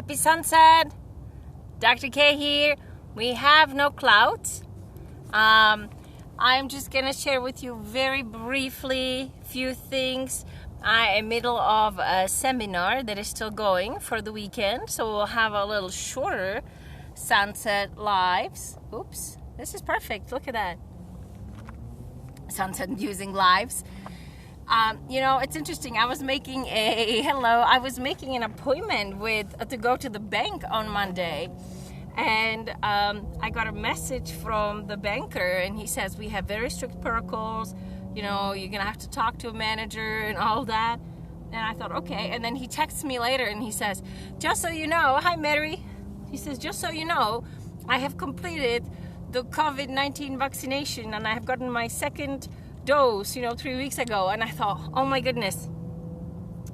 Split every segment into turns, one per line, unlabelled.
Happy sunset. Dr. K here. We have no clouds. I'm just gonna share with you very briefly few things. I am middle of a seminar that is still going for the weekend, so we'll have a little shorter sunset lives. Oops, this is perfect. Look at that. Sunset using lives. It's interesting. I was making an appointment to go to the bank on Monday, and I got a message from the banker, and he says we have very strict protocols. You're gonna have to talk to a manager and all that. And I thought, okay. And then he texts me later, and he says, just so you know, hi Mary. He says, just so you know, I have completed the COVID-19 vaccination, and I have gotten my second dose 3 weeks ago. And I thought, oh my goodness,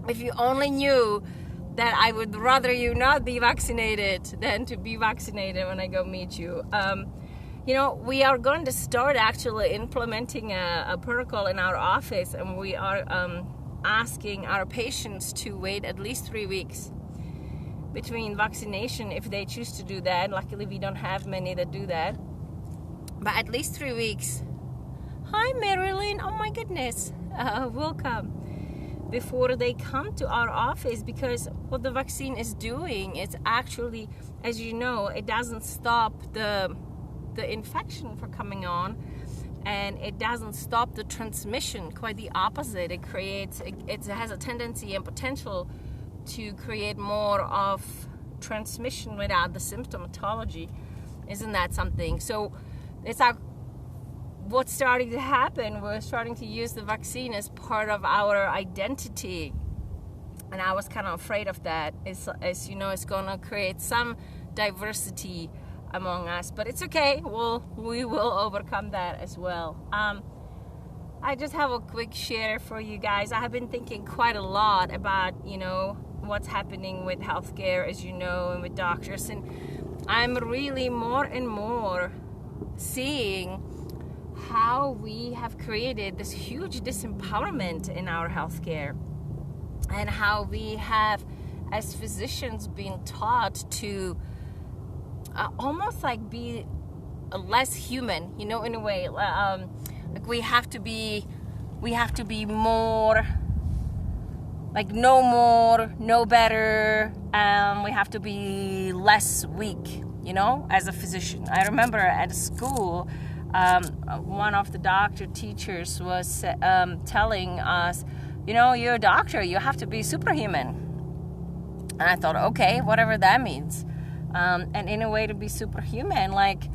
if you only knew that I would rather you not be vaccinated than to be vaccinated when I go meet you. We are going to start actually implementing a protocol in our office, and we are asking our patients to wait at least 3 weeks between vaccination if they choose to do that. Luckily, we don't have many that do that, but at least 3 weeks. Hi Marilyn, oh my goodness, welcome. Before they come to our office, because what the vaccine is doing is actually, as you know, it doesn't stop the infection from coming on, and it doesn't stop the transmission. Quite the opposite. It has a tendency and potential to create more of transmission without the symptomatology. Isn't that something? So it's what's starting to happen. We're starting to use the vaccine as part of our identity, and I was kind of afraid of that. It's going to create some diversity among us, but it's okay. We will overcome that as well. I just have a quick share for you guys. I have been thinking quite a lot about what's happening with healthcare, as you know, and with doctors, and I'm really more and more seeing how we have created this huge disempowerment in our healthcare, and how we have, as physicians, been taught to almost like be less human, in a way. Like we have to be more like no more, no better. We have to be less weak, as a physician. I remember at school, one of the doctor teachers was telling us, you're a doctor, you have to be superhuman. And I thought, okay, whatever that means. And in a way, to be superhuman, like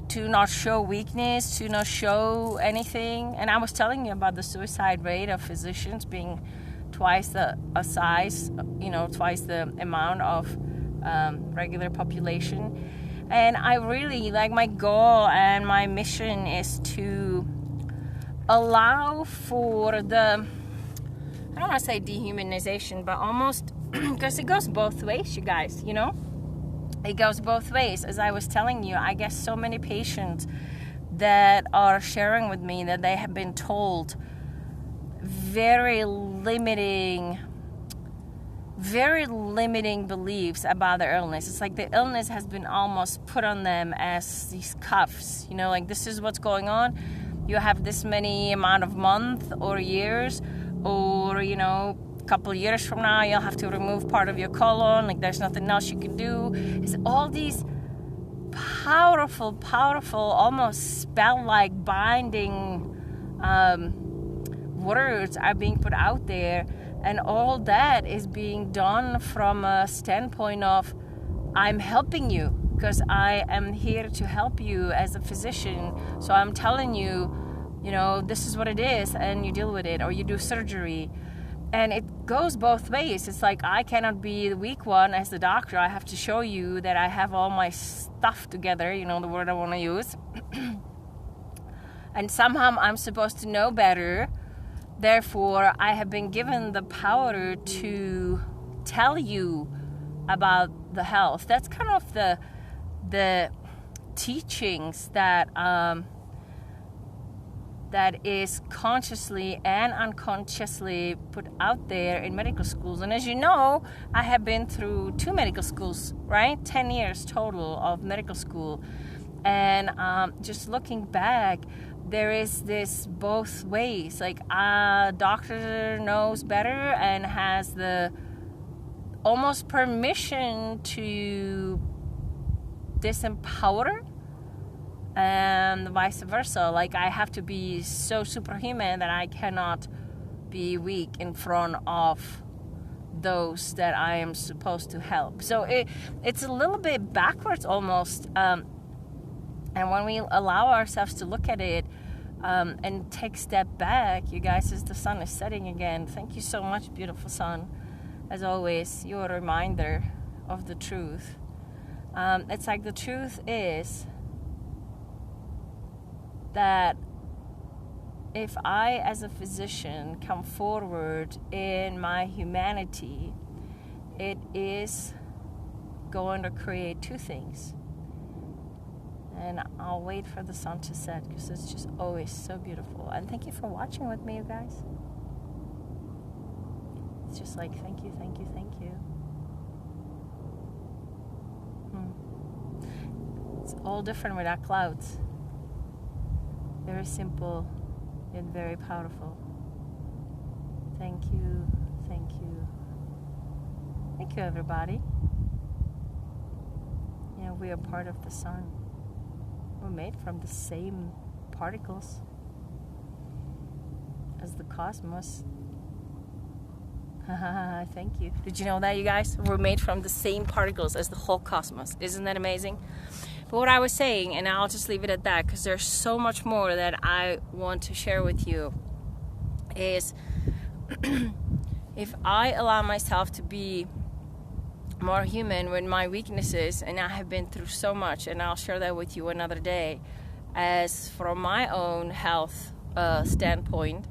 to not show weakness, to not show anything. And I was telling you about the suicide rate of physicians being twice the twice the amount of regular population. And I really, my goal and my mission is to allow for I don't want to say dehumanization, but almost, because it goes both ways, you guys, It goes both ways. As I was telling you, I guess so many patients that are sharing with me that they have been told very limiting beliefs about their illness. It's like the illness has been almost put on them as these cuffs, this is what's going on. You have this many amount of months or years, or, a couple of years from now, you'll have to remove part of your colon. There's nothing else you can do. It's all these powerful, almost spell-like binding words are being put out there. And all that is being done from a standpoint of, I'm helping you because I am here to help you as a physician. So I'm telling you, this is what it is, and you deal with it, or you do surgery. And it goes both ways. It's like, I cannot be the weak one as the doctor. I have to show you that I have all my stuff together, the word I want to use. And somehow I'm supposed to know better. Therefore, I have been given the power to tell you about the health. That's kind of the teachings that that is consciously and unconsciously put out there in medical schools. And as you know, I have been through 2 medical schools, right? 10 years total of medical school. And just looking back, there is this both ways. Like a doctor knows better and has the almost permission to disempower, and vice versa. Like I have to be so superhuman that I cannot be weak in front of those that I am supposed to help. So it's a little bit backwards almost. And when we allow ourselves to look at it and take a step back, you guys, as the sun is setting again, thank you so much, beautiful sun. As always, you're a reminder of the truth. It's like the truth is that if I, as a physician, come forward in my humanity, it is going to create 2 things. And I'll wait for the sun to set because it's just always so beautiful. And thank you for watching with me, you guys. It's just like, thank you, thank you, thank you. It's all different without clouds. Very simple, yet very powerful. Thank you, thank you. Thank you, everybody. You know, we are part of the sun. We're made from the same particles as the cosmos. Thank you. Did you know that, you guys? We're made from the same particles as the whole cosmos. Isn't that amazing? But what I was saying, and I'll just leave it at that because there's so much more that I want to share with you, is if I allow myself to be more human with my weaknesses, and I have been through so much, and I'll share that with you another day, as from my own health standpoint,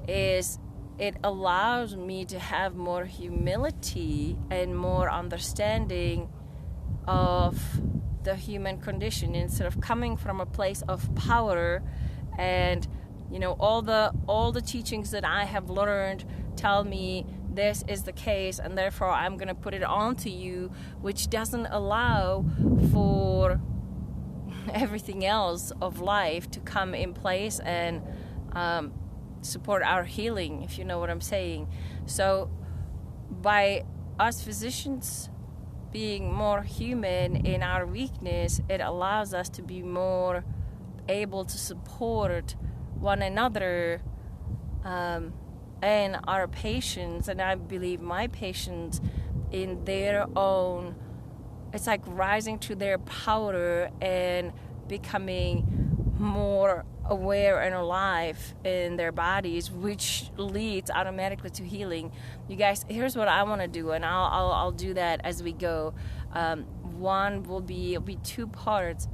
is it allows me to have more humility and more understanding of the human condition instead of coming from a place of power. And you know, all the teachings that I have learned tell me this is the case, and therefore I'm going to put it onto you, which doesn't allow for everything else of life to come in place and support our healing, if you know what I'm saying. So by us physicians being more human in our weakness, it allows us to be more able to support one another and our patients, and I believe my patients, in their own, it's like rising to their power and becoming more aware and alive in their bodies, which leads automatically to healing. You guys, here's what I want to do, and I'll do that as we go. One will be 2 parts.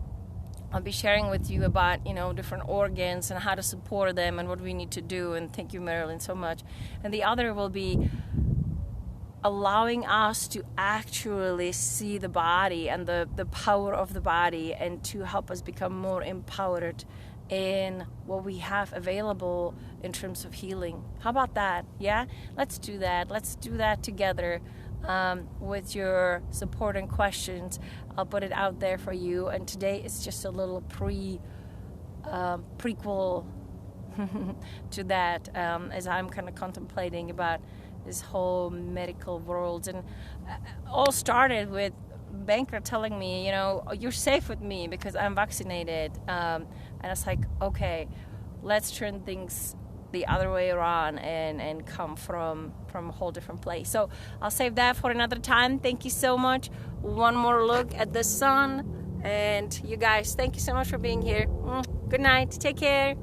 I'll be sharing with you about, you know, different organs and how to support them and what we need to do. And thank you, Marilyn, so much. And the other will be allowing us to actually see the body and the power of the body, and to help us become more empowered in what we have available in terms of healing. How about that? Yeah, let's do that. Let's do that together. With your support and questions, I'll put it out there for you. And today is just a little prequel to that, as I'm kind of contemplating about this whole medical world. And all started with banker telling me, you know, you're safe with me because I'm vaccinated. And it's like, okay, let's turn things the other way around and come from a whole different place. So I'll save that for another time. Thank you so much. One more look at the sun. And you guys, thank you so much for being here. Good night. Take care.